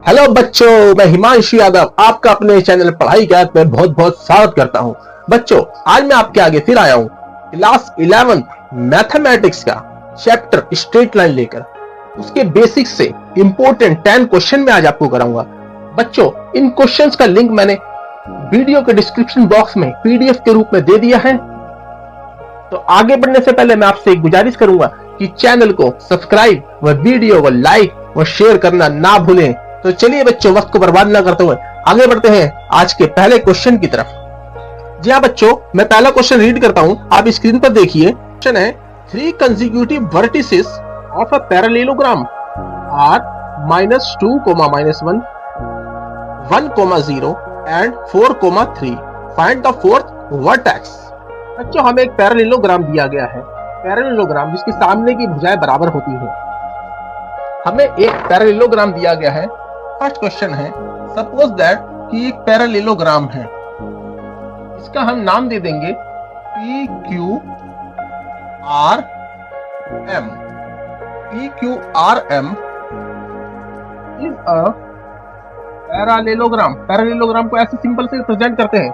Hello बच्चों, मैं हिमांशु यादव आपका अपने चैनल पढ़ाई गाइड में बहुत बहुत स्वागत करता हूं। बच्चों, आज मैं आपके आगे फिर आया हूं क्लास 11 मैथमेटिक्स का चैप्टर स्ट्रेट लाइन लेकर उसके बेसिक्स से इंपॉर्टेंट 10 क्वेश्चन में आज आपको कराऊंगा। बच्चों, इन क्वेश्चंस का लिंक मैंने वीडियो के डिस्क्रिप्शन बॉक्स में पीडीएफ के रूप में दे दिया है। तो आगे बढ़ने से पहले मैं आपसे एक गुजारिश करूंगा कि चैनल को सब्सक्राइब व वीडियो को लाइक व शेयर करना ना भूलें। तो चलिए बच्चों, वक्त को बर्बाद ना करते हुए आगे बढ़ते हैं आज के पहले क्वेश्चन की तरफ। जी हाँ बच्चों, मैं पहला क्वेश्चन रीड करता हूं, आप स्क्रीन पर देखिए। क्वेश्चन है 3 consecutive vertices of a parallelogram are -2, -1, 1, 0 and 4, 3. Find the fourth vertex. बच्चों, हमें एक पैरेललोग्राम दिया गया है। पैरेललोग्राम जिसके सामने की भुजाएं बराबर होती हैं। हमें एक पैरेललोग्राम दिया गया है। फर्स्ट क्वेश्चन है, सपोज दैट कि एक पैरेललोग्राम है, इसका हम नाम दे देंगे PQRM। PQRM is a parallelogram. Parallelogram को ऐसे सिंपल से प्रेजेंट करते हैं।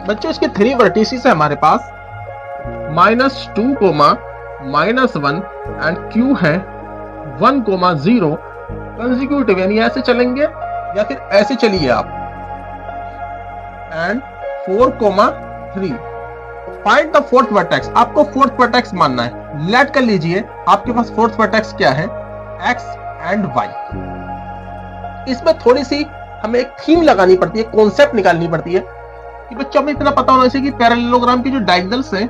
बच्चों, इसके 3 वर्टिसेस है हमारे पास, -2, -1 एंड Q है 1, 0 कंसेक्यूटिव, यानी ऐसे चलेंगे या फिर ऐसे चलिए आप, and 4, 3। Find the fourth vertex. आपको फोर्थ वर्टेक्स मानना है। लेट कर लीजिए, आपके पास फोर्थ वर्टेक्स क्या है, x एंड y। इसमें थोड़ी सी हमें एक थीम लगानी पड़ती है, कॉन्सेप्ट निकालनी पड़ती है कि बच्चों हमें इतना पता होना चाहिए कि पैरेललोग्राम की जो डायगोनल्स हैं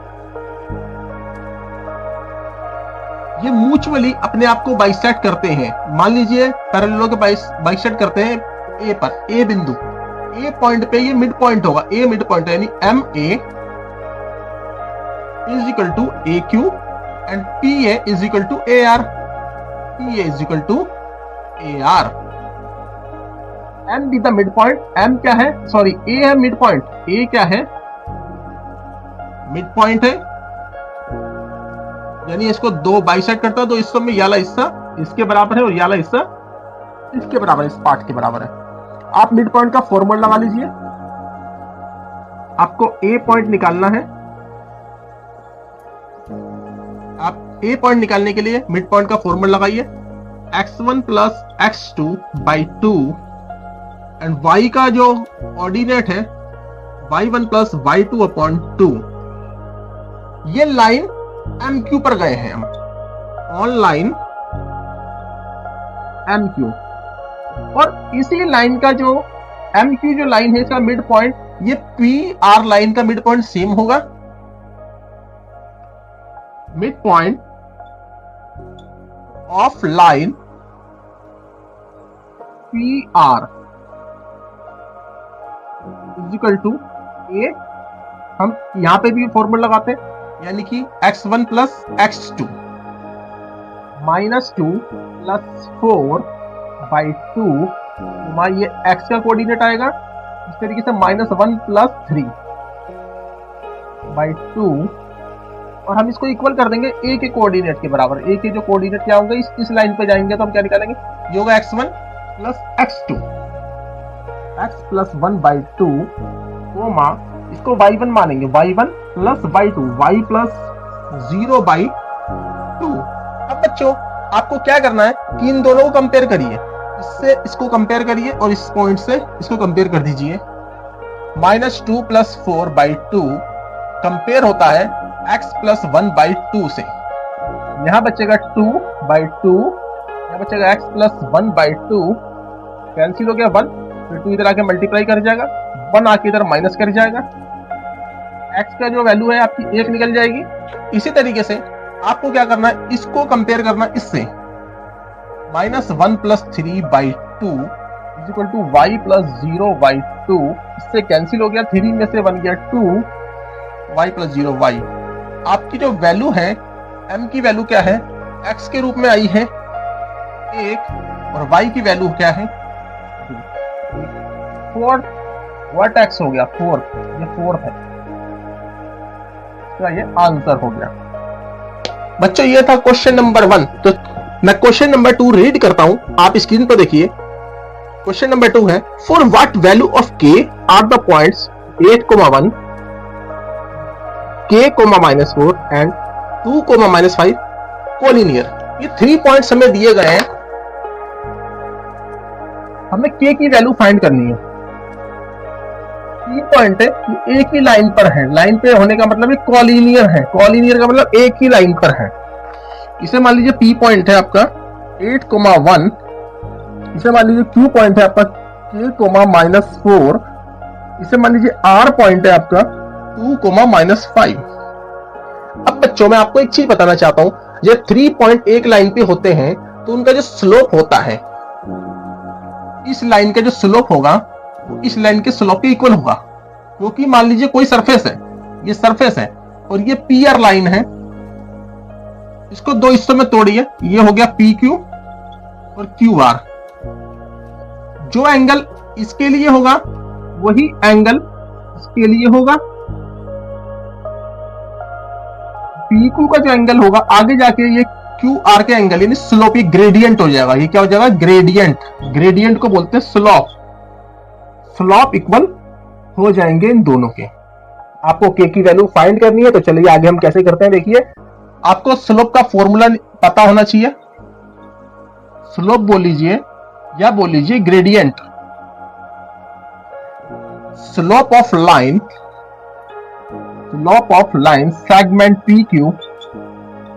ये म्यूचुअली अपने आप को बाइसेक्ट करते हैं। मान लीजिए पैरेललो के बाइसेक्ट करते हैं ए पर, ए बिंदु, ए पॉइंट पे ये मिड पॉइंट होगा, ए मिड पॉइंट यानी M A is equal to A Q and P A is equal to A R. P A is equal to A R. M दी द मिड पॉइंट। एम क्या है, sorry ए है mid point. ए क्या है, mid point है, यानी इसको 2 bisect करता है, तो इस में याला हिस्सा इसके बराबर है और याला हिस्सा इसके बराबर है, इस पार्ट के बराबर है। आप मिड पॉइंट का फॉर्मूला लगा लीजिए। आपको ए पॉइंट निकालना है। आप ए पॉइंट निकालने के लिए मिड पॉइंट का फॉर्मूला लगाइए, x1 plus x2 by 2 and y का जो ऑर्डिनेट है y1 प्लस y2 अपॉन 2। ये लाइन MQ पर गए हैं हम, ऑनलाइन MQ, और इसी लाइन का जो MQ जो लाइन है इसका मिड पॉइंट, ये PR लाइन का मिड पॉइंट सेम होगा। Mid point of line PR is equal to a. हम यहां पे भी फॉर्मूला लगाते हैं, यानी कि x1 plus x2 -2 plus 4 by 2, ये x का कोऑर्डिनेट आएगा। इस तरीके से -1 प्लस 3 बाई 2, और हम इसको इक्वल कर देंगे a के कोऑर्डिनेट के बराबर। a के जो कोऑर्डिनेट क्या होंगे, इस लाइन पे जाएंगे तो हम क्या निकालेंगे, ये होगा x1 plus x2, x plus 1 by 2, इसको y1 मानेंगे, y1 plus y2, y plus 0 by 2। अब बच्चों आपको क्या करना है कि इन दोनों को कंपेयर करिए, इससे इसको कंपेयर करिए और इस पॉइंट से इसको कंपेयर कर दीजिए। -2 प्लस 4 बाई 2 कंपेयर होता है x प्लस 1 बाई 2 से। यहां बचेगा 2 बाई 2, यहां बचेगा x प्लस 1 बाई 2, कैंसिल हो गया 1, फिर 2 इधर आके मल्टीप्लाई कर जाएगा, 1 आके इधर माइनस कर जाएगा, x का जो वैल्यू है आपकी 1 निकल जाएगी। इसी तरीके से आपको क्या करना है, इसको कंपेयर करना इससे, -1 plus 3 by 2 is equal to y plus 0 by 2। इससे कैंसिल हो गया, 3 में से बन गया 2, y प्लस 0 y। आपकी जो वैल्यू है m की वैल्यू क्या है, x के रूप में आई है 1, और y की वैल्यू क्या है 4। वर्टेक्स हो गया 4, ये 4 है, ये आंसर हो गया। बच्चों ये था क्वेश्चन नंबर 1। तो मैं क्वेश्चन नंबर 2 रीड करता हूं, आप स्क्रीन पर देखिए। क्वेश्चन नंबर 2 है, for what value of k are the points 8,1 k, -4 and 2, -5 collinear. ये 3 पॉइंट्स हमें दिए गए हैं, हमें k की वैल्यू फाइंड करनी है। 3 पॉइंट है, ये एक ही लाइन पर है। लाइन पे होने का मतलब कोलिनियर है। कोलिनियर का मतलब एक ही लाइन पर है। इसे मान लीजिए p पॉइंट है आपका 8,1, इसे मान लीजिए q पॉइंट है आपका k, -4, इसे मान लीजिए r पॉइंट है आपका 2, -5। अब बच्चों मैं आपको एक चीज बताना चाहता हूं, जब 3 पॉइंट एक लाइन पे होते हैं तो उनका जो स्लोप होता है, इस लाइन का जो स्लोप होगा वो इस लाइन के स्लोप के इक्वल होगा। क्योंकि मान लीजिए कोई सरफेस है, ये सरफेस है और ये PR लाइन है, इसको 2 हिस्सों में तोड़िए, ये हो गया PQ और QR। जो एंगल इसके लिए होगा वही एंगल इसके लिए होगा। PQ का जो एंगल होगा आगे जाके ये QR के एंगल यानी स्लोप, ये ग्रेडियंट हो जाएगा। ये क्या हो जाएगा? ग्रेडियंट। ग्रेडियंट को बोलते हैं स्लोप। स्लोप इक्वल हो जाएंगे इन दोनों के। आपको k की वैल्यू फाइंड करनी है, तो चलिए आगे हम कैसे करते हैं। देखिए, आपको स्लोप का फॉर्मूला पता होना चाहिए। स्लोप बोल लीजिए या बोल लीजिए gradient. Slope of line segment PQ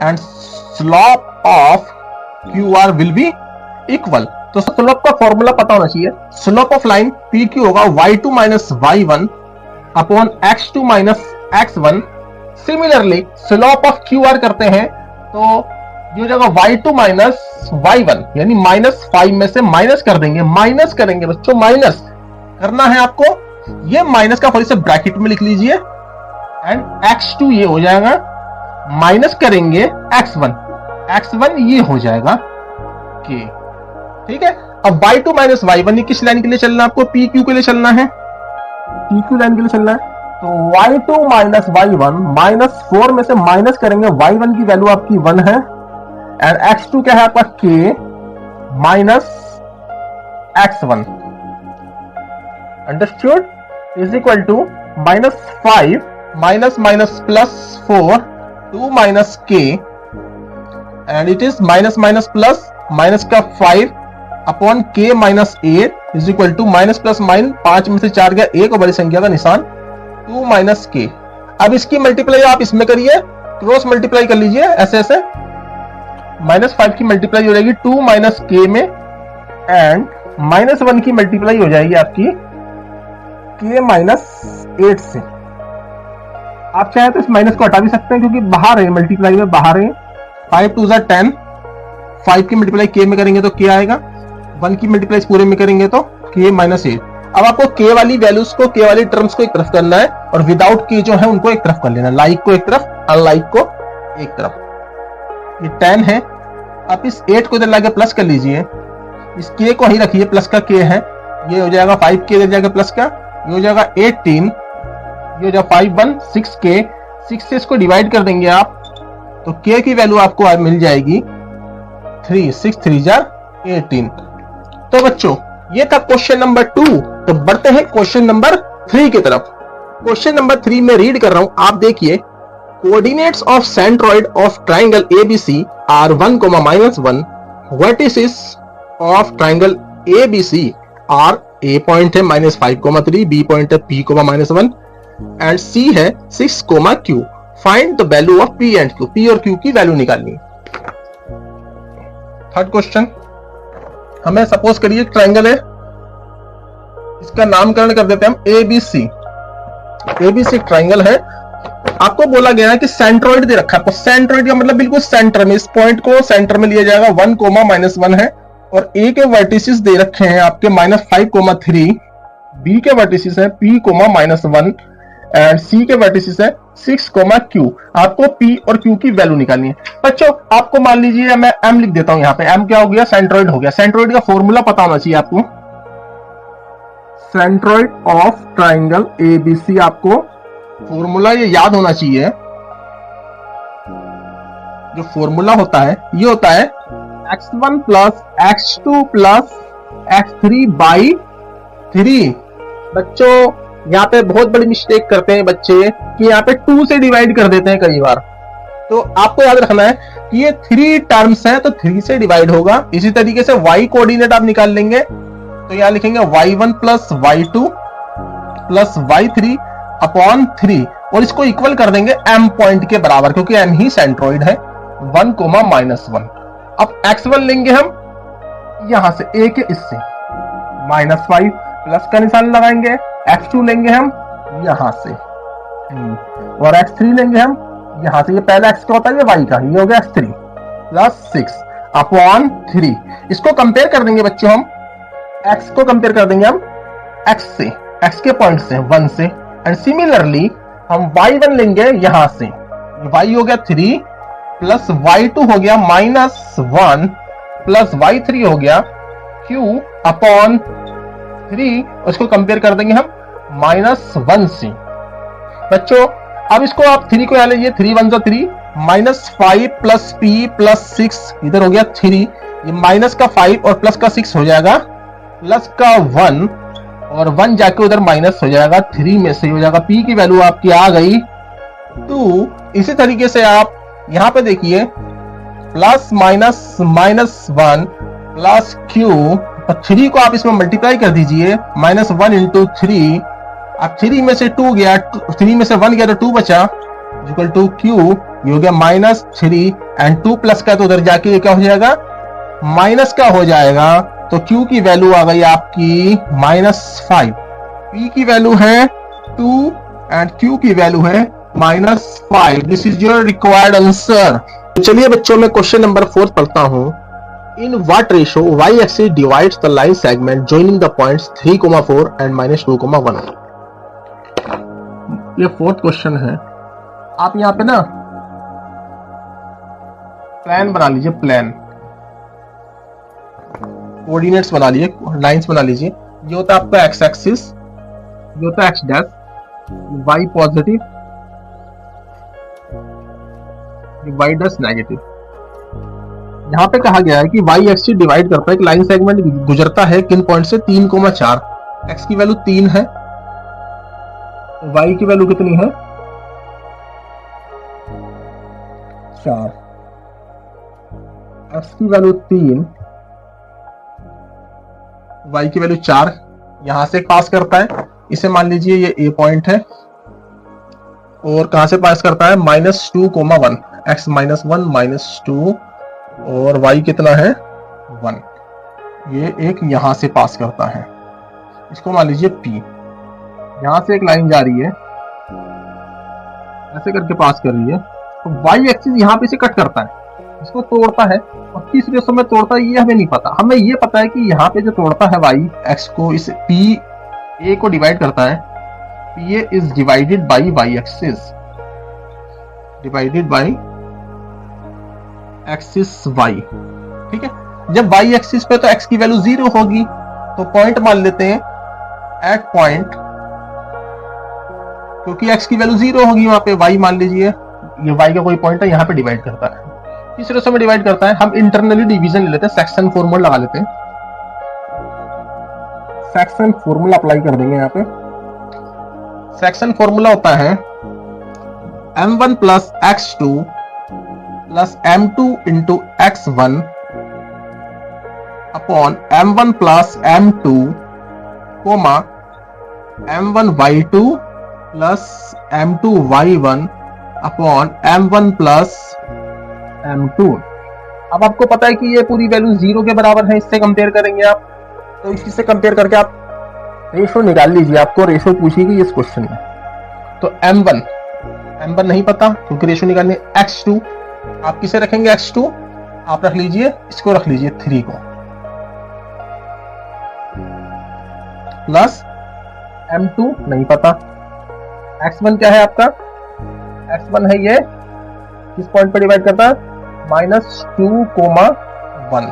and slope of QR will be equal. तो स्लोप का फॉर्मूला पता होना चाहिए। स्लोप ऑफ लाइन PQ होगा y2 - y1 upon x2 - x1। Similarly slope of QR करते हैं तो ये हो जाएगा y2 - y1 यानी -5 में से माइनस कर देंगे। माइनस करेंगे बच्चों, माइनस करना है आपको। ये माइनस का फॉर से ब्रैकेट में लिख लीजिए एंड x2 ये हो जाएगा, माइनस करेंगे x1 ये हो जाएगा k। ठीक है। अब y2 - y1 ये किस लाइन के लिए चलना है? आपको PQ के लिए चलना है, PQ लाइन के लिए चलना है। तो y2 - y1 -4 में से माइनस करेंगे, y1 की वैल्यू आपकी 1 है एंड x2 क्या है आपका k -x1। Understood? Is equal to -5 +4 2 - k and it is minus का 5 upon k -8 is equal to -+- 5 में से 4 गया 1 और बड़ी संख्या का निशान 2 - k। अब इसकी मल्टीप्लाई आप इसमें करिए, क्रॉस मल्टीप्लाई कर लीजिए ऐसे ऐसे। -5 की मल्टीप्लाई हो जाएगी 2 - k में एंड -1 की मल्टीप्लाई हो जाएगी आपकी k -8 से। आप चाहे तो इस माइनस को हटा भी सकते हैं क्योंकि बाहर है, मल्टीप्लाई में बाहर है। 5 2 10, 5 की मल्टीप्लाई k में करेंगे तो k आएगा, 1 की मल्टीप्लाई पूरे में करेंगे तो k -8। अब आपको k वाली वैल्यूज को, k वाली टर्म्स को एक तरफ करना है और विदाउट k जो है उनको एक तरफ कर लेना। लाइक को एक तरफ, अनलाइक को एक तरफ। ये 10 है। आप इस 8 को इधर लाके प्लस कर लीजिए, इस k को ही रखिए, प्लस का k है, ये हो जाएगा 5k इधर जाएगा प्लस का, ये हो जाएगा 18, ये हो जाएगा 5 1 6k। 6 से इसको डिवाइड कर देंगे आप तो k की वैल्यू आपको मिल जाएगी 3, 6 3 18। तो बच्चों ये था क्वेश्चन नंबर 2। तो बढ़ते हैं क्वेश्चन नंबर 3 की तरफ। क्वेश्चन नंबर 3 में रीड कर रहा हूं, आप देखिए। Coordinates of centroid of triangle ABC are 1, -1। Vertices of triangle ABC are A point है -5, 3, B पॉइंट है P, -1 एंड C है 6, Q। Find the value of P and Q। P और Q की वैल्यू निकालनी। थर्ड क्वेश्चन, हमें suppose करिए triangle है, इसका नामकरण कर देते हैं हम ABC। ABC ट्राइंगल है। आपको बोला गया है कि सेंट्रॉइड दे रखा है। आपको सेंट्रॉइड का मतलब बिल्कुल सेंटर में, इस पॉइंट को सेंटर में लिया जाएगा। 1, -1 है और A के वर्टिसेस दे रखे हैं आपके -5, 3। B के वर्टिसेस है P, -1 एंड C के वर्टिसेस है 6, Q। आपको P और Q की वैल्यू निकालनी है। बच्चों आपको मान लीजिए मैं M लिख देता हूं, यहाँ पे M क्या हो गया? सेंट्रॉइड हो गया। सेंट्रॉइड का फॉर्मूला पता होना चाहिए आपको। सेंट्रॉइड ऑफ ट्राइंगल ABC आपको फॉर्मूला ये याद होना चाहिए। जो फॉर्मूला होता है ये होता है x1 + x2 + x3 बाई 3। बच्चों यहाँ पे बहुत बड़ी मिस्टेक करते हैं बच्चे कि यहाँ पे 2 से डिवाइड कर देते हैं कई बार। तो आपको याद रखना है कि ये 3 टर्म्स हैं तो 3 से डिवाइड होगा। इसी तरीके से y कोऑर्डिनेट आप निकाल लेंगे तो यहाँ लिखेंगे y1 plus y2 plus y3 upon 3 और इसको इक्वल कर देंगे m पॉइंट के बराबर, क्योंकि m ही सेंट्रोइड है 1, -1। अब x1 लेंगे हम यहां से a के इससे -5 प्लस का निशान लगाएंगे, x2 लेंगे हम यहां से और x3 लेंगे हम यहां से। ये पहला x का होता है, ये y का, ये हो गया x3 प्लस 6 अपॉन 3। इसको कंपेयर कर देंगे बच्चों हम, x को कंपेयर कर देंगे हम x से, x के पॉइंट से 1 से। एंड सिमिलरली हम y1 लेंगे यहां से, y हो गया 3 प्लस y2 हो गया -1 प्लस y3 हो गया q अपॉन 3। उसको कंपेयर कर देंगे हम -1 से। बच्चों अब इसको आप 3 को यहां लीजिए, 3 1 3 -5 प्लस p प्लस 6 इधर हो गया 3, ये माइनस का 5 और प्लस का 6 हो जाएगा प्लस का 1 और 1 जाके उधर माइनस हो जाएगा 3 में से हो जाएगा। p की वैल्यू आपकी आ गई 2। इसी तरीके से आप यहां पे देखिए प्लस -1 प्लस q और 3 को आप इसमें मल्टीप्लाई कर दीजिए, -1 इंटू 3। अब 3 में से 2 गया, 3 में से 1 गया तो 2 बचा इक्वल टू q, ये हो गया -3 एंड 2 प्लस का तो उधर जाके ये क्या हो जाएगा माइनस का हो जाएगा। तो q की वैल्यू आ गई आपकी -5, p की वैल्यू है 2 एंड q की वैल्यू है -5। This is your required answer. तो चलिए बच्चों में क्वेश्चन नंबर 4 पढ़ता हूं। In what ratio y axis divides the line segment joining the points 3, 4 and -2, 1। ये 4th क्वेश्चन है। आप यहाँ पे ना प्लान बना लीजिए, प्लान कोऑर्डिनेट्स बना लीजिए, लाइंस बना लीजिए। ये होता है आपका x एक्सिस, ये होता है x dash, y positive, y dash negative. यहाँ पे कहा गया है कि y एक्सिस डिवाइड करता है, एक लाइन सेगमेंट गुजरता है किन पॉइंट से 3, 4। x की वैल्यू 3 है, y की वैल्यू कितनी है 4, x की वैल्यू 3, y की वैल्यू 4। यहां से पास करता है, इसे मान लीजिए ये a पॉइंट है और कहां से पास करता है -2, 1, x -1 -2 और y कितना है 1। ये एक यहां से पास करता है, इसको मान लीजिए p। यहां से एक लाइन जा रही है, ऐसे करके पास कर रही है, तो y एक्सिस यहां पे से कट करता है, इसको तोड़ता है और किस रेशो में तोड़ता है ये हमें नहीं पता। हमें ये पता है कि यहाँ पे जो तोड़ता है y x को, इस p a को डिवाइड करता है, pa is divided by y axis, divided by axis y। ठीक है, जब y एक्सिस पे तो x की वैल्यू 0 होगी, तो पॉइंट मान लेते हैं एट पॉइंट, क्योंकि x की वैल्यू 0 होगी वहां पे। y मान लीजिए ये y का कोई पॉइंट है, यहाँ पे डिवाइड करता है, किस रेशो में डिवाइड करता है। हम इंटरनली डिवीजन ले लेते हैं, सेक्शन फॉर्मूला लगा लेते हैं, सेक्शन फॉर्मूला अप्लाई कर देंगे। यहाँ पे सेक्शन फॉर्मूला होता है m1 plus x2 plus m2 into x1 upon m1 plus m2 comma m1 y2 plus m2 y1 upon m1 plus m2। अब आपको पता है कि ये पूरी वैल्यू 0 के बराबर है, इससे कंपेयर करेंगे आप, तो इससे कंपेयर करके आप रेशो निकाल लीजिए। आपको रेशो पूछी गई इस क्वेश्चन में, तो m1 नहीं पता क्योंकि रेशो निकालनी। x2 आप किसे रखेंगे, x2 आप रख लीजिए, इसको रख लीजिए 3 को, प्लस m2 नहीं पता। x1 क्या है आपका, x1 है ये किस पॉइंट पर डिवाइड करता है -2, 1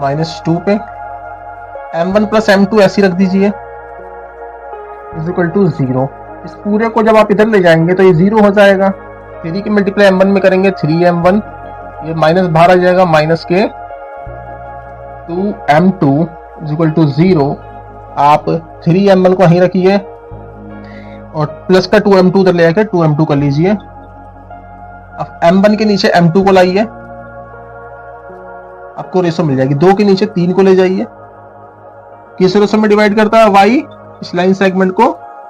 -2 पे। m1 प्लस m2 ऐसी रख दीजिए इज इक्वल टू 0। इस पूरे को जब आप इधर ले जाएंगे तो ये 0 हो जाएगा। 3 की मल्टीप्लाई m1 में करेंगे 3m1, ये माइनस बाहर आ जाएगा, माइनस के 2m2 इज इक्वल टू 0, आप 3m1 को वहीं रखिए और प्लस का 2m2 उधर ले आकर 2m2 कर लीजिए। अब m1 के नीचे m2 को लाइए, आपको रेशो मिल जाएगी। 2 के नीचे 3 को ले जाइए, किस रेशो में डिवाइड करता है y इस लाइन सेगमेंट को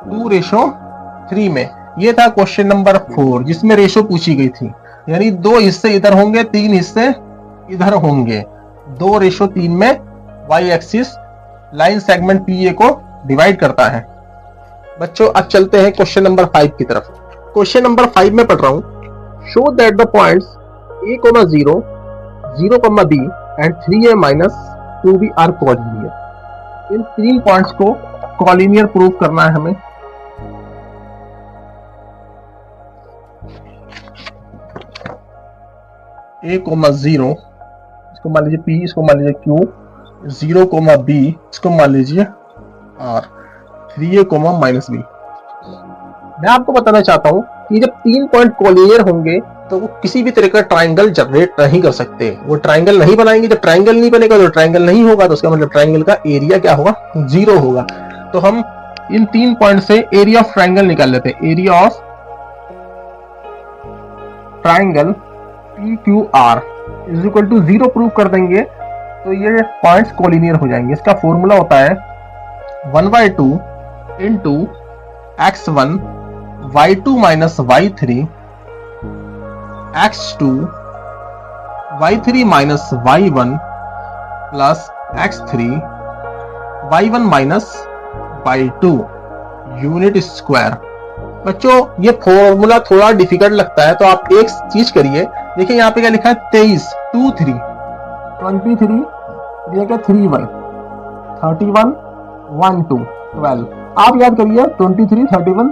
2:3 में। ये था क्वेश्चन नंबर 4 जिसमें रेशो पूछी गई थी, यानी 2 हिस्से इधर होंगे 3 हिस्से इधर होंगे, 2:3 में y axis line segment PA को डिवाइड करता है। बच्चों अब चलते हैं क्वेश्चन नंबर 5 की तरफ। क्वेश्चन नंबर 5 में पढ़ रहा हूं, show that the points a, 0, 0, b and 3a-2b are collinear. इन 3 पॉइंट्स को कोलिनियर प्रूव करना है हमें। a, 0, इसको मान लीजिए p, इसको मान लीजिए q, 0, b, इसको मान लीजिए r, 3a, -b। मैं आपको बताना चाहता हूं कि जब 3 पॉइंट कोलिनियर होंगे तो वो किसी भी तरह का ट्राइंगल जनरेट नहीं कर सकते। वो ट्राइंगल नहीं बनाएंगे, जब ट्राइंगल नहीं बनेगा तो ट्राइंगल नहीं होगा, तो उसका मतलब ट्राइंगल का एरिया क्या होगा, 0 होगा। तो हम इन 3 पॉइंट से एरिया ऑफ ट्राइंगल निकाल लेते हैं। Area of triangle PQR is equal to 0 prove कर देंगे तो ये पॉइंट्स कोलिनियर हो जाएंगे। इसका फॉर्मूला होता है 1/2 into x1 y2 minus y3 x2 y3 minus y1 plus x3 y1 minus y2 unit square. बच्चों ये फॉर्मूला थोड़ा डिफिकल्ट लगता है तो आप एक चीज करिए, देखिए यहाँ पे क्या लिखा है 23 2 3 23 3y 31 1 2 12। आप याद करिए 23 31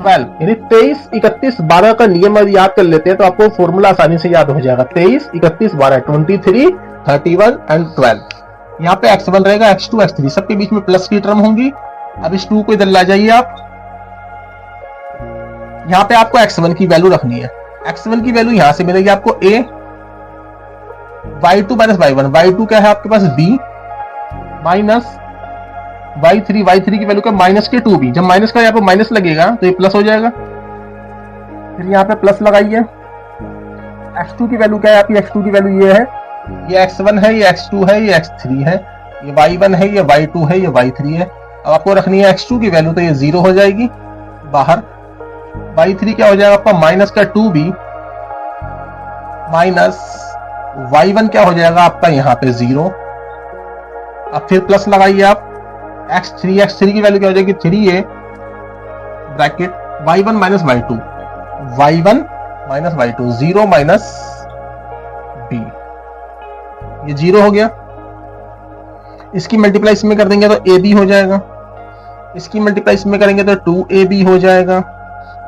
12 यानी 23 31 12 का नियम याद कर लेते हैं तो आपको फॉर्मूला आसानी से याद हो जाएगा। 23 31 12 23 31 एंड 12। यहाँ पे x1 रहेगा, x2 x3 सबके बीच में प्लस की टर्म होंगी। अब इस 2 को इधर ला जाइए आप, यहाँ पे आपको x1 की वैल्यू रखनी है। x1 की वैल्यू यहां से मिलेगी आपको a, y2 minus y1, y2 क्या है आपके पास b माइनस y3 की वैल्यू का माइनस के 2b। जब माइनस का यहाँ पे माइनस लगेगा तो ये प्लस हो जाएगा, फिर यहाँ पे प्लस लगाइए। x2 की वैल्यू क्या है आपकी, x2 की वैल्यू ये है, ये x1 है, ये x2 है, ये x3 है, ये y1 है, ये y2 है, ये y3 है। अब आपको रखनी है x2 की वैल्यू तो ये 0 हो जाएगी बाहर। y3 क्या हो जाएगा आपका माइनस का 2b माइनस y1 क्या हो जाएगा आपका यहाँ पे 0। अब फिर प्लस लगाइए आप, x3 की वैल्यू क्या हो जाएगी 3a bracket y1 minus y2 0 minus b, ये 0 हो गया। इसकी मल्टीप्लाई इसमें कर देंगे तो ab हो जाएगा, इसकी मल्टीप्लाई इसमें करेंगे तो 2ab हो जाएगा,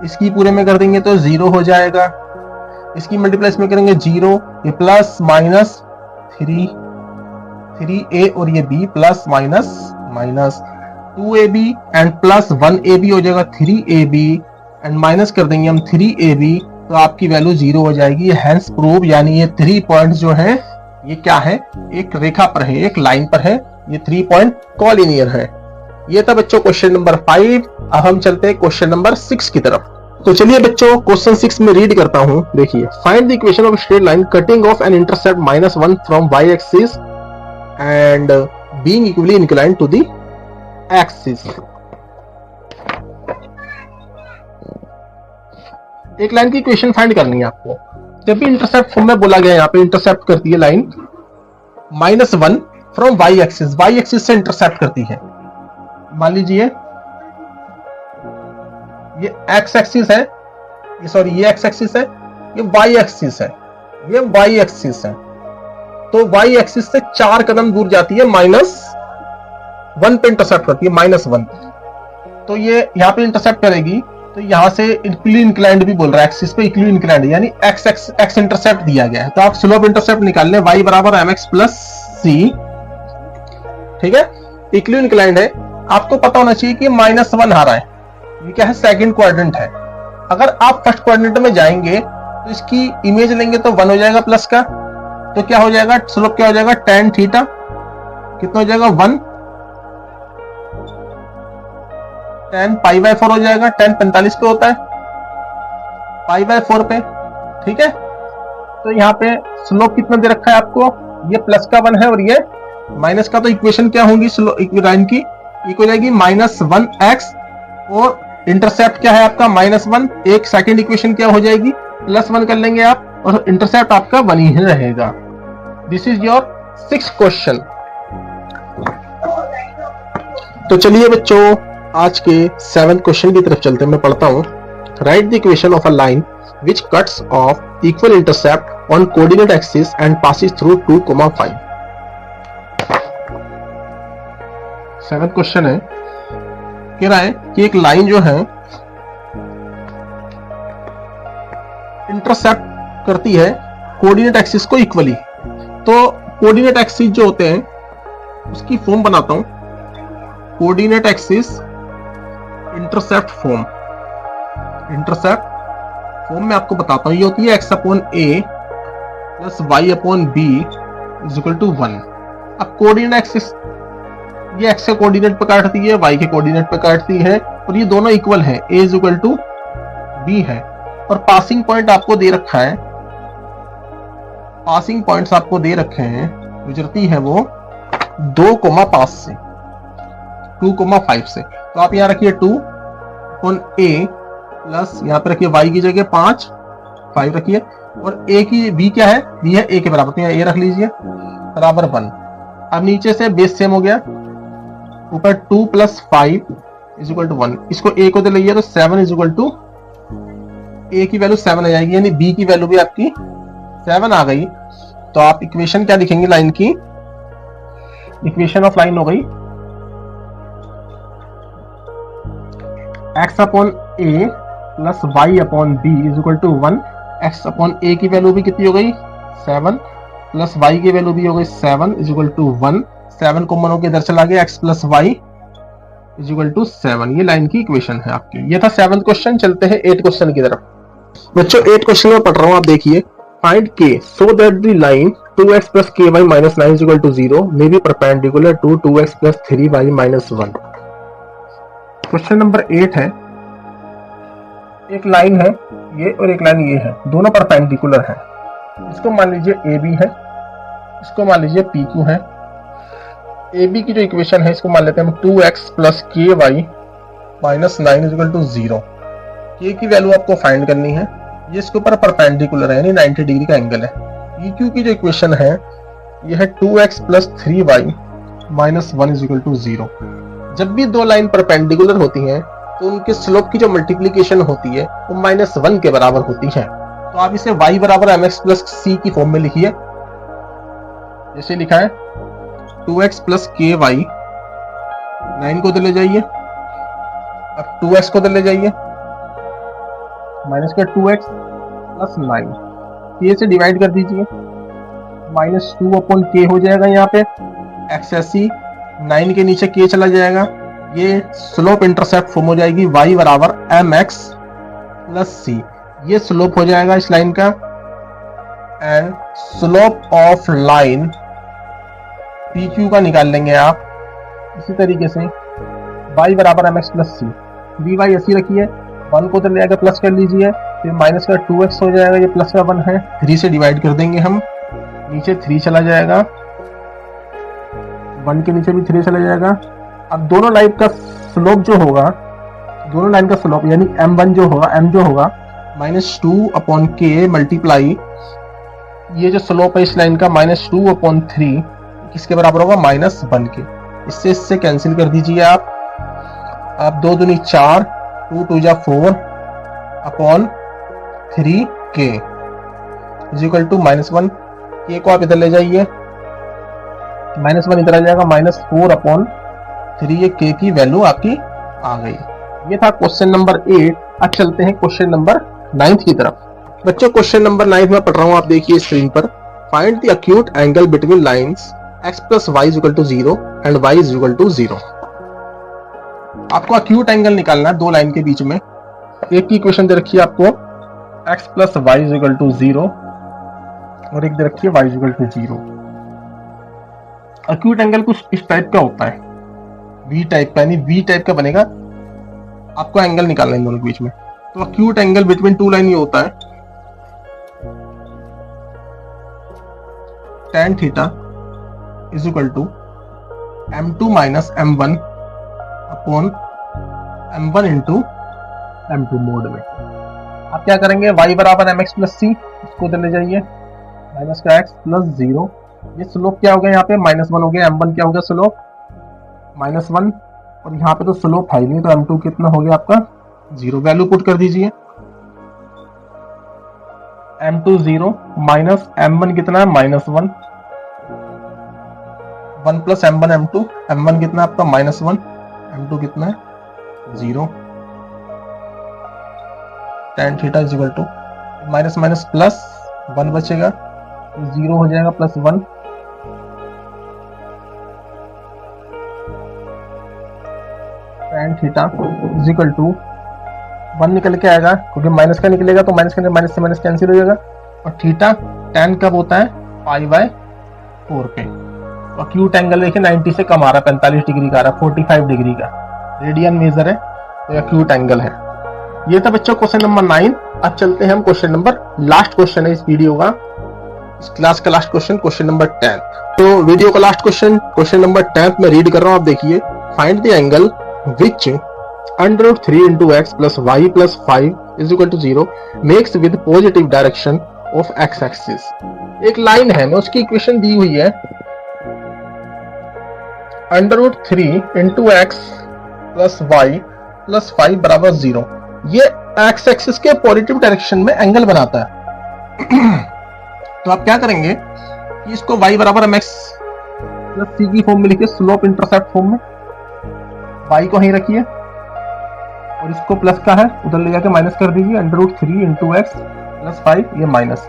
इसकी पूरे में कर देंगे तो 0 हो जाएगा, इसकी मल्टीप्लाई इसमें करेंगे 0, ये प्लस माइनस 3a और ये b plus minus minus 2ab and plus 1ab हो जाएगा 3ab एंड माइनस कर देंगे हम 3ab तो आपकी वैल्यू 0 हो जाएगी। हेंस प्रूव, यानी ये 3 पॉइंट जो है ये क्या है, एक रेखा पर है, एक लाइन पर है, ये 3 पॉइंट कोलिनियर है। ये था बच्चों क्वेश्चन नंबर 5। अब हम चलते हैं क्वेश्चन नंबर 6 की तरफ। तो चलिए बच्चों क्वेश्चन 6 में रीड करता हूं। देखिए, find the equation of straight line cutting off an intercept -1 from y axis and being equally inclined to the axis. एक लाइन की इक्वेशन फाइंड करनी है आपको। जब भी इंटरसेप्ट फॉर्म में बोला गया, यहाँ पे इंटरसेप्ट करती है line -1 from y axis, y axis से इंटरसेप्ट करती है। मान लीजिए ये x एक्सिस है, ये सॉरी ये x एक्सिस है, ये y एक्सिस है, ये y एक्सिस है। तो y एक्सिस से 4 कदम दूर जाती है, -1 पे इंटरसेप्ट करती है, -1। तो ये यहाँ पे इंटरसेप्ट करेगी तो यहां से इक्वली इंक्लाइंड भी बोल रहा है, एक्सिस पे इक्वली इंक्लाइंड, यानी x इंटरसेप्ट दिया गया है। तो आप स्लोप इंटरसेप्ट निकाल लें, y बराबर mx प्लस c, ठीक है, इक्वली इंक्लाइंड है। आपको पता होना चाहिए कि -1 आ रहा है, ये क्या है, सेकंड क्वाड्रेंट है। अगर आप फर्स्ट क्वाड्रेंट में जाएंगे तो इसकी इमेज लेंगे तो 1 हो जाएगा प्लस का, तो क्या हो जाएगा, स्लोप क्या हो जाएगा tan थीटा, कितना हो जाएगा 1 10 π/4 हो जाएगा। 10 45 पे होता है, π/4 पे, ठीक है। तो यहाँ पे स्लोप कितना दे रखा है आपको, ये प्लस का 1 है और ये माइनस का। तो इक्वेशन क्या होंगी लाइन की, इक्वल जाएगी -1x और इंटरसेप्ट क्या है आपका -1। एक सेकंड इक्वेशन क्या हो जाएगी, +1 कर लेंगे आप और इंटरसेप्ट आपका 1 ही रहेगा। This is your 6th question. तो चलिए बच्चों आज के 7th क्वेश्चन की तरफ चलते हैं। मैं पढ़ता हूं। Right the equation of a line which cuts off equal intercept on coordinate axis and passes through 2,5। 7th question है, कह रहा है कि एक लाइन जो है इंटरसेप्ट करती है कोऑर्डिनेट एक्सिस को इक्वली। तो कोऑर्डिनेट एक्सिस जो होते हैं उसकी फॉर्म बनाता हूं, coordinate axis intercept form. Intercept form में आपको बताता हूं, ये होती है x/a plus y/b is equal to 1। अब कोऑर्डिनेट एक्सिस ये x के कोऑर्डिनेट पे काटती है, y के कोऑर्डिनेट पे काटती है और ये दोनों इक्वल है, a is equal to b है। और पासिंग पॉइंट आपको दे रखा है, पासिंग पॉइंट्स आपको दे रखे हैं, गुजरती है वो 2,5 से 2,5 से। तो आप यहाँ रखिए 2/a प्लस यहाँ पे रखिए y की जगह 5 रखिए और a की b क्या है, b है a के बराबर, तो यहाँ a रख लीजिए बराबर 1। अब नीचे से बेस सेम हो गया, ऊपर 2 + 5 इज इक्वल टू 1। इसको a को दे लीजिए तो 7 इज इक्वल टू a की वैल्यू 7 आ जाएगी, यानी b की वैल्यू भी आपकी 7 आ गई। तो आप इक्वेशन क्या लिखेंगे लाइन की, इक्वेशन ऑफ लाइन हो गई x/a plus y/b is equal to 1। x/a की वैल्यू भी कितनी हो गई 7 प्लस y की वैल्यू भी हो गई 7 इज इक्वल टू 1। 7 कॉमन होकर इधर चला गया, x plus y is equal to 7। ये लाइन की इक्वेशन है आपकी। ये था 7th क्वेश्चन। चलते हैं 8th क्वेश्चन की तरफ। बच्चों 8th क्वेश्चन में पढ़ रहा हूं, आप देखिए। Find k so that the line 2x plus ky minus 9 is equal to 0 may be perpendicular to 2x plus 3y minus 1। Question number 8 है, एक लाइन है ये और एक लाइन ये है, दोनों परपेंडिकुलर है। इसको मान लीजिए AB है, इसको मान लीजिए PQ है। AB की जो इक्वेशन है इसको मान लेते हैं हम 2x plus ky minus 9 is equal to 0। k की वैल्यू आपको फाइंड करनी है, ये इसके ऊपर परपेंडिकुलर है यानी 90 डिग्री का एंगल है। PQ की जो इक्वेशन है ये है 2x plus 3y minus 1 is equal to 0। जब भी दो लाइन परपेंडिकुलर होती हैं तो उनके स्लोप की जो मल्टीप्लिकेशन होती है वो -1 के बराबर होती है। तो आप इसे y बराबर mx प्लस c की फॉर्म में लिखिए। जैसे लिखा है 2x प्लस ky 9 को ले जाइए, अब 2x को ले जाइए माइनस का 2x प्लस 9 k से डिवाइड कर दीजिए, -2/k हो जाएगा। यहाँ पे x ऐसी 9 के नीचे k चला जाएगा, ये स्लोप इंटरसेप्ट फॉर्म हो जाएगी y बराबर mx प्लस c। ये स्लोप हो जाएगा इस लाइन का। And slope of line PQ का निकाल लेंगे आप इसी तरीके से, y बराबर mx प्लस c। dy ऐसी रखिए, 1 को तो ले आकर प्लस कर लीजिए, फिर माइनस का 2x हो जाएगा, ये प्लस का 1 है, 3 से डिवाइड कर देंगे हम, नीचे 3 चला जाएगा, 1 के नीचे भी 3 चला जाएगा। अब दोनों लाइन का स्लोप जो होगा, दोनों लाइन का स्लोप यानी m1 जो होगा, m जो होगा -2/k मल्टीप्लाई ये जो स्लोप है इस लाइन का -2/3 किसके बराबर होगा -1 के। इससे कैंसिल कर दीजिए आप 2 दूनी 4, 2 2 जा 4/3k is equal to -1। k को आप इधर ले जाइए, -1 इधर आ जाएगा, -4/3 ये k की वैल्यू आपकी आ गई। ये था क्वेश्चन नंबर 8। अब चलते हैं क्वेश्चन नंबर 9 की तरफ। बच्चों क्वेश्चन नंबर 9 में पढ़ रहा हूं, आप देखिए स्क्रीन पर। Find the acute angle between lines x plus y is equal to 0 and y is equal to 0। आपको एक्यूट एंगल निकालना है दो लाइन के बीच में। एक की इक्वेशन दे रखी है आपको x plus y is equal to 0 और एक दे रखी है y is equal to 0। Acute angle कुछ इस टाइप का होता है, वी टाइप का, यानी वी टाइप का बनेगा। आपको एंगल निकालना है इन दोनों के बीच में। तो acute angle between two line ये होता है tan theta is equal to m2 minus m1 upon m1 into m2 mode में। आप क्या करेंगे, y बराबर mx प्लस सी, इसको उधर ले जाइए, माइनस का x प्लस 0। ये स्लोप क्या हो गया यहाँ पे, -1 हो गया, m1 क्या हो गया स्लोप -1, और यहाँ पे तो स्लोप है ही नहीं, तो m2 कितना हो गया आपका 0। वैल्यू पुट कर दीजिए, m2 0 माइनस m1 कितना है -1, 1 प्लस m1 m2, m1 कितना है आपका -1, m2 कितना है 0। tan theta is equal to minus minus plus 1 बचेगा, 0 हो जाएगा plus 1, tan theta is equal to 1 निकल के आएगा, क्योंकि माइनस का निकलेगा तो माइनस से माइनस कैंसिल हो जाएगा, और थीटा tan कब होता है π/4 पे। तो एक्यूट एंगल देखिए 90 से कम आ रहा है, 45 डिग्री का आ रहा है, 45 डिग्री का रेडियन मेजर है, तो एक्यूट एंगल है। ये था बच्चों क्वेश्चन नंबर 9। अब चलते हैं हम क्वेश्चन नंबर, लास्ट क्वेश्चन है इस वीडियो का, इस क्लास का लास्ट क्वेश्चन, क्वेश्चन नंबर 10। तो वीडियो का लास्ट क्वेश्चन, क्वेश्चन नंबर 10 में रीड कर रहा हूं, आप देखिए। Find the angle which √3 into x plus y plus 5 is equal to 0 makes with positive direction of x axis। एक लाइन है, मैं उसकी इक्वेशन दी हुई है, √3 into x plus y plus 5 बराबर 0। ये x एक्सिस के पॉजिटिव डायरेक्शन में एंगल बनाता है। तो आप क्या करेंगे कि इसको y बराबर mx प्लस c की फॉर्म में लिखिए, स्लोप इंटरसेप्ट फॉर्म में, y को यहीं रखिए और इसको प्लस का है उधर ले जाके माइनस कर दीजिए, √3 into x प्लस 5, ये माइनस,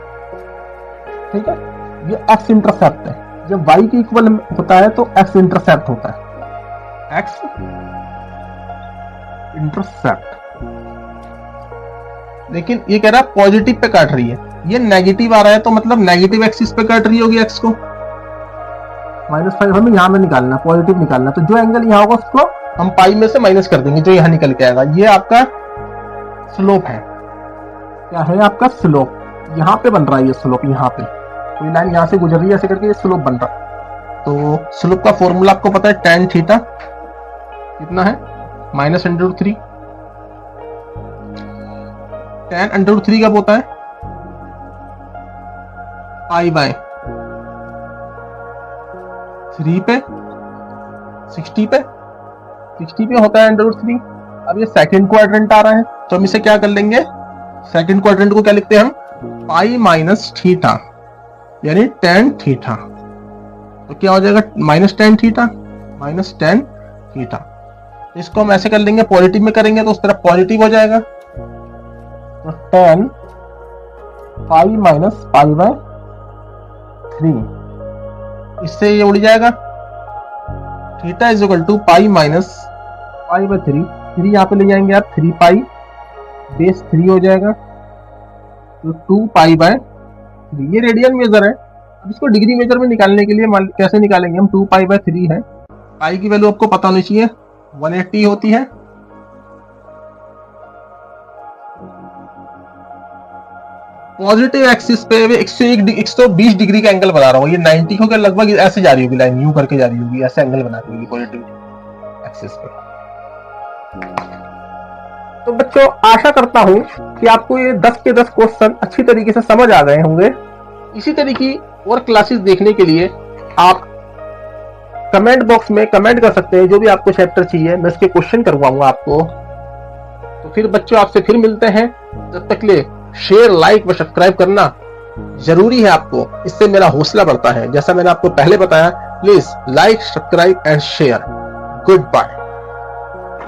ठीक है। ये x इंटरसेप्ट है, जब y के इक्वल होता है तो x इंटरसेप्ट होता है, x इंटरसेप्ट। लेकिन ये कह रहा है पॉजिटिव पे काट रही है, ये नेगेटिव आ रहा है, तो मतलब नेगेटिव एक्सिस पे काट रही होगी x को। -5 हमें यहाँ में निकालना, पॉजिटिव निकालना, तो जो एंगल यहाँ होगा उसको हम पाई में से माइनस कर देंगे, जो यहाँ निकल के आएगा। ये आपका स्लोप है, क्या है आपका स्लोप, यहाँ पे बन रहा है ये स्लोप, यहाँ पे कोई लाइन यहाँ से गुजर रही है, ऐसे करके ये स्लोप बन रहा है। तो स्लोप का फॉर्मूला आपको पता है, tan थीटा कितना है -√3, tan √3 कब होता है π/3 पे 60 पे होता है √3। अब ये सेकंड क्वाड्रेंट आ रहा है, तो हम इसे क्या कर लेंगे, सेकंड क्वाड्रेंट को क्या लिखते हैं हम, π - θ, यानी tan थीटा। तो क्या हो जाएगा -tan थीटा, -tan थीटा। इसको हम ऐसे कर लेंगे, पॉजिटिव में करेंगे तो उस तरफ पॉजिटिव हो जाएगा, तो tan π - π/3, इससे ये उड़ जाएगा, थीटा इज इक्वल टू π - π/3, 3 यहाँ पे ले जाएंगे आप, 3π बेस 3 हो जाएगा, तो 2π/3। ये रेडियन मेजर है। अब इसको डिग्री मेजर में निकालने के लिए कैसे निकालेंगे हम, 2π/3 है, पाई की वैल्यू आपको पता होनी चाहिए, 180 होती है। पॉजिटिव एक्सिस पे 120 डिग्री का एंगल बना रहा हूँ, ये 90 होकर लगभग ऐसे जा रही होगी लाइन, यूं करके जा रही होगी, ऐसे एंगल बना रही होगी पॉजिटिव एक्सिस पे। तो बच्चों आशा करता हूं कि आपको ये 10 के 10 क्वेश्चन अच्छी तरीके से समझ आ गए होंगे। इसी तरह की और क्लासेस देखने के लिए आप कमेंट बॉक्स में कमेंट कर सकते हैं, जो भी आपको चैप्टर चाहिए मैं इसके क्वेश्चन करवाऊंगा आपको। तो फिर बच्चों आपसे फिर मिलते हैं, जब तक ले शेयर, लाइक व सब्सक्राइब करना जरूरी है आपको, इससे मेरा हौसला बढ़ता है। जैसा मैंने आपको पहले बताया, please like, subscribe and share. Good bye.